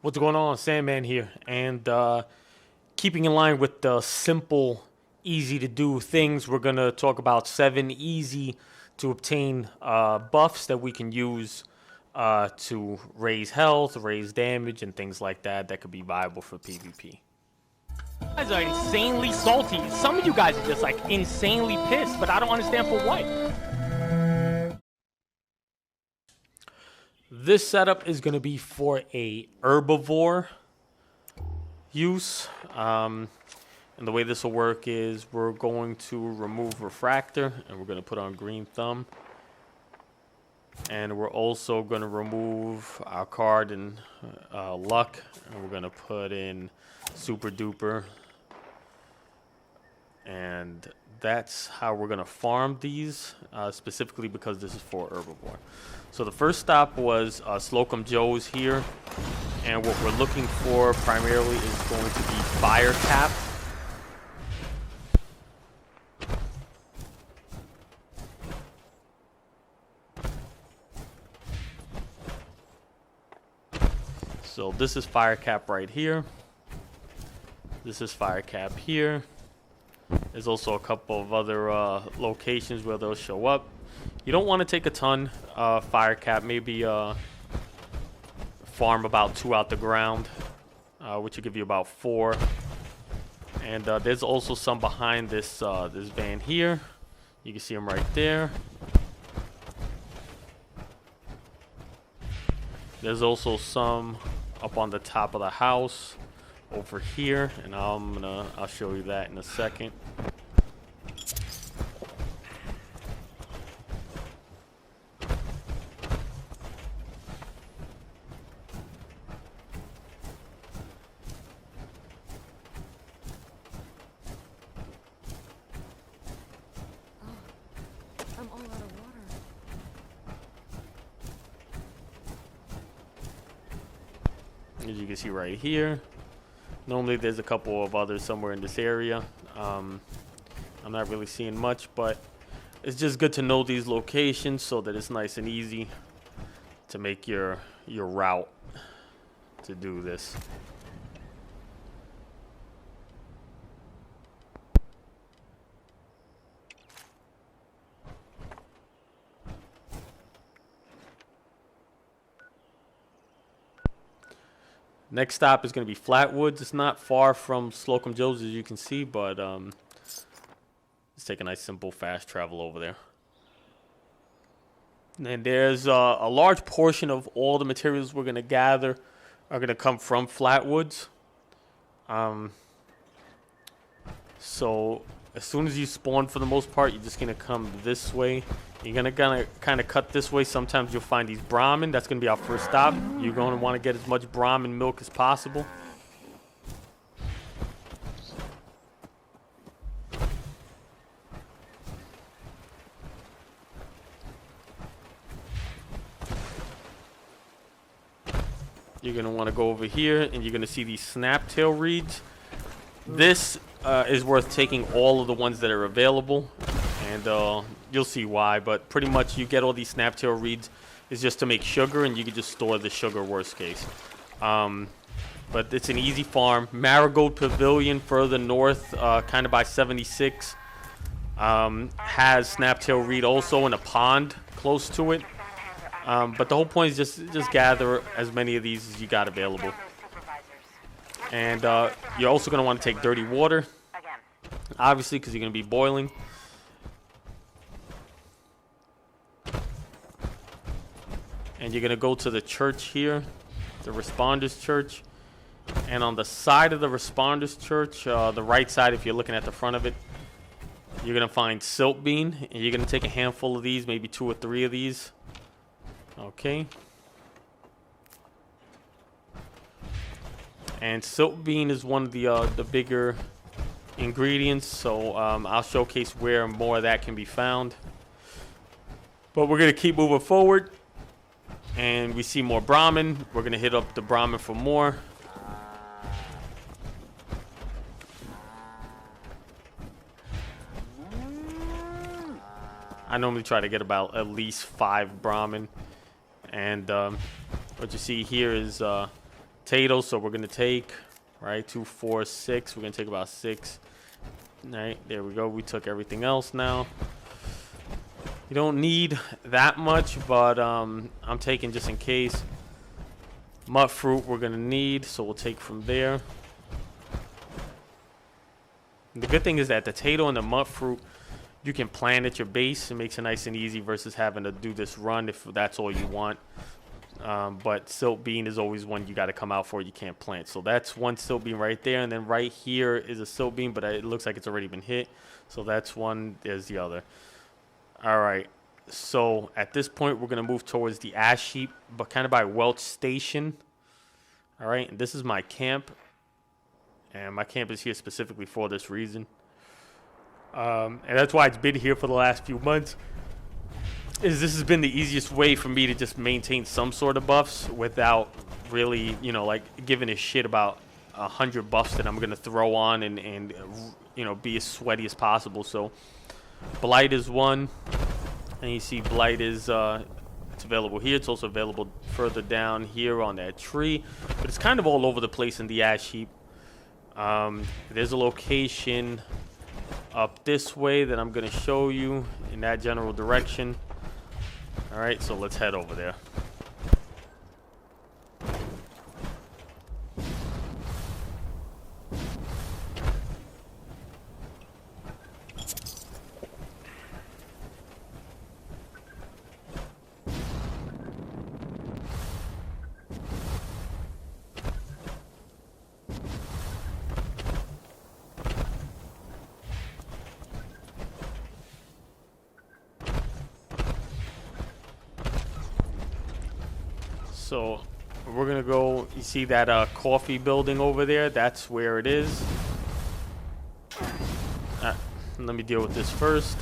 What's going on? Sandman here, and keeping in line with the simple, easy to do things, we're gonna talk about 7 easy to obtain buffs that we can use to raise health, raise damage, and things like that that could be viable for PvP. You guys are insanely salty. Some of you guys are just like insanely pissed, but I don't understand for what. This setup is going to be for a herbivore use. And the way this will work is we're going to remove refractor and we're going to put on green thumb. And we're also going to remove our card and luck, and we're going to put in super duper. And that's how we're going to farm these, specifically because this is for herbivore. So the first stop was Slocum Joe's here, and what we're looking for primarily is going to be fire cap. So this is fire cap right here. This is fire cap here. There's also a couple of other locations where they'll show up. You don't want to take a ton fire cap, maybe farm about 2 out the ground, which will give you about 4. And there's also some behind this this van here. You can see them right there. There's also some up on the top of the house over here, and I'll show you that in a second. I'm all out of water. As you can see right here. Normally there's a couple of others somewhere in this area. I'm not really seeing much, but it's just good to know these locations so that it's nice and easy to make your route to do this. Next stop is going to be Flatwoods. It's not far from Slocum Joe's, as you can see, but let's take a nice, simple, fast travel over there. And there's a large portion of all the materials we're going to gather are going to come from Flatwoods. So as soon as you spawn, for the most part, you're just going to come this way. You're going to kind of cut this way. Sometimes you'll find these Brahmin. That's going to be our first stop. You're going to want to get as much Brahmin milk as possible. You're going to want to go over here, and you're going to see these snaptail reeds. This is worth taking all of the ones that are available, and you'll see why. But pretty much you get all these snaptail reeds is just to make sugar, and you can just store the sugar worst case. But it's an easy farm. Marigold Pavilion further north, kind of by 76, has snaptail reed also in a pond close to it. But the whole point is just gather as many of these as you got available. And you're also going to want to take dirty water, obviously, because you're going to be boiling. And you're going to go to the church here, the Responders Church. And on the side of the Responders Church, the right side, if you're looking at the front of it, you're going to find Silt Bean. And you're going to take a handful of these, maybe 2 or 3 of these. Okay. And Silt Bean is one of the bigger ingredients, so I'll showcase where more of that can be found. But we're going to keep moving forward. And we see more Brahmin. We're going to hit up the Brahmin for more. I normally try to get about at least 5 Brahmin. And what you see here is potatoes. So we're gonna take, right, 2, 4, 6. We're gonna take about 6. All right, there we go. We took everything else now. You don't need that much, but I'm taking just in case. Mut fruit we're gonna need, so we'll take from there. And the good thing is that the potato and the mut fruit, you can plant at your base. It makes it nice and easy versus having to do this run if that's all you want. But silt bean is always one you got to come out for. You can't plant. So that's one silt bean right there. And then right here is a silt bean, but it looks like it's already been hit. So that's one. There's the other. All right. So at this point, we're going to move towards the ash heap, but kind of by Welch Station. All right. And this is my camp. And my camp is here specifically for this reason. And that's why it's been here for the last few months. This has been the easiest way for me to just maintain some sort of buffs without really, you know, like giving a shit about 100 buffs that I'm going to throw on and, you know, be as sweaty as possible. So Blight is one. And you see Blight is, it's available here. It's also available further down here on that tree. But it's kind of all over the place in the ash heap. There's a location up this way that I'm going to show you in that general direction. All right, so let's head over there. So we're gonna go. You see that coffee building over there? That's where it is. Let me deal with this first.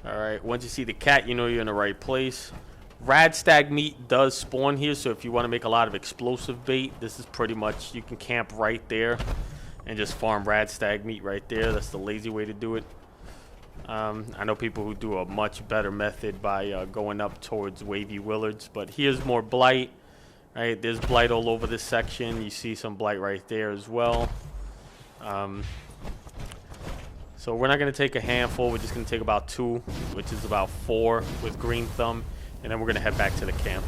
Alright, once you see the cat, you know you're in the right place. Radstag meat does spawn here, so if you want to make a lot of explosive bait, this is pretty much, you can camp right there and just farm radstag meat right there. That's the lazy way to do it. I know people who do a much better method by going up towards Wavy Willards, but here's more Blight. Right, there's Blight all over this section. You see some Blight right there as well. So we're not going to take a handful. We're just going to take about 2, which is about 4 with Green Thumb. And then we're going to head back to the camp.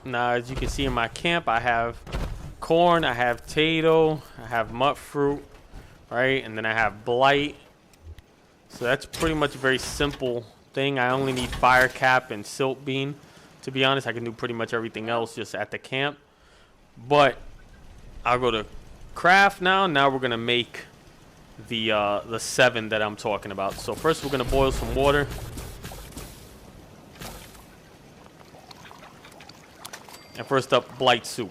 Now, as you can see in my camp, I have corn, I have potato, I have mut fruit, right? And then I have Blight. So that's pretty much a very simple thing. I only need fire cap and silt bean. To be honest, I can do pretty much everything else just at the camp. But I'll go to craft now. Now we're gonna make the 7 that I'm talking about. So first we're gonna boil some water. And first up, Blight soup.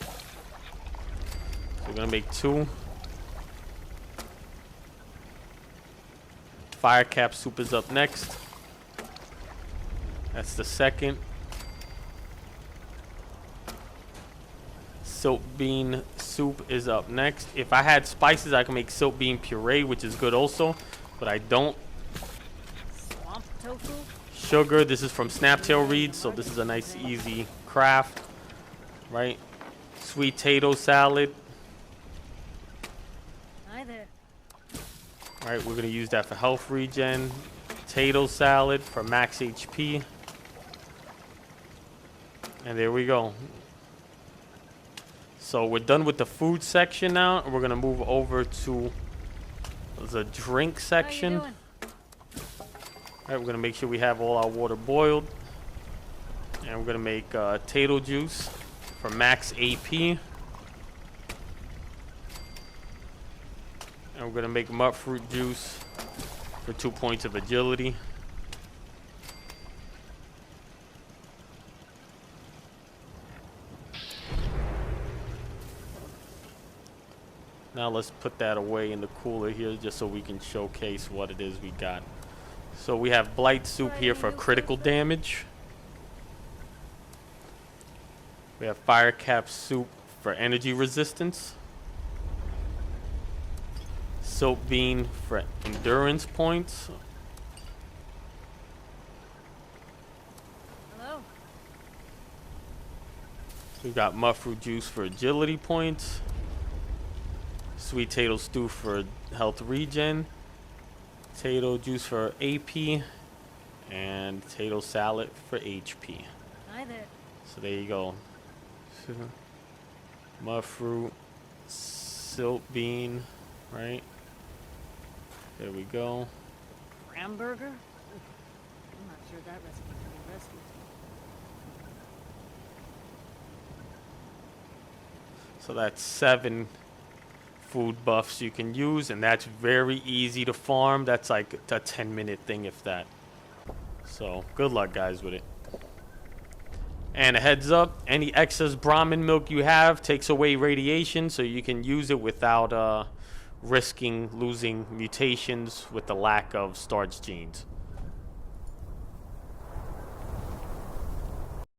So we're gonna make 2. Fire cap soup is up next. That's the second. Silk bean soup is up next. If I had spices, I can make silk bean puree, which is good also, but I don't. Swamp tofu? Sugar, this is from Snaptail Reeds, so this is a nice easy craft, right? Sweet potato salad. Hi there. All right, we're gonna use that for health regen. Potato salad for max HP. And there we go. So we're done with the food section now, and we're gonna move over to the drink section. How you doing? All right, we're gonna make sure we have all our water boiled, and we're gonna make potato juice for max AP, and we're gonna make mud fruit juice for 2 points of agility. Now let's put that away in the cooler here just so we can showcase what it is we got. So we have blight soup here for critical damage. We have fire cap soup for energy resistance. Silk bean for endurance points. Hello. We've got mud fruit juice for agility points. Sweet potato stew for health regen. Potato juice for AP. And potato salad for HP. Hi there. So there you go. Mud fruit, silk bean, right? There we go. Hamburger? I'm not sure that recipe can be rescued. So that's 7 food buffs you can use, and that's very easy to farm. That's like a 10-minute thing, if that. So good luck, guys, with it. And a heads up, any excess Brahmin milk you have takes away radiation, so you can use it without risking losing mutations with the lack of starch genes.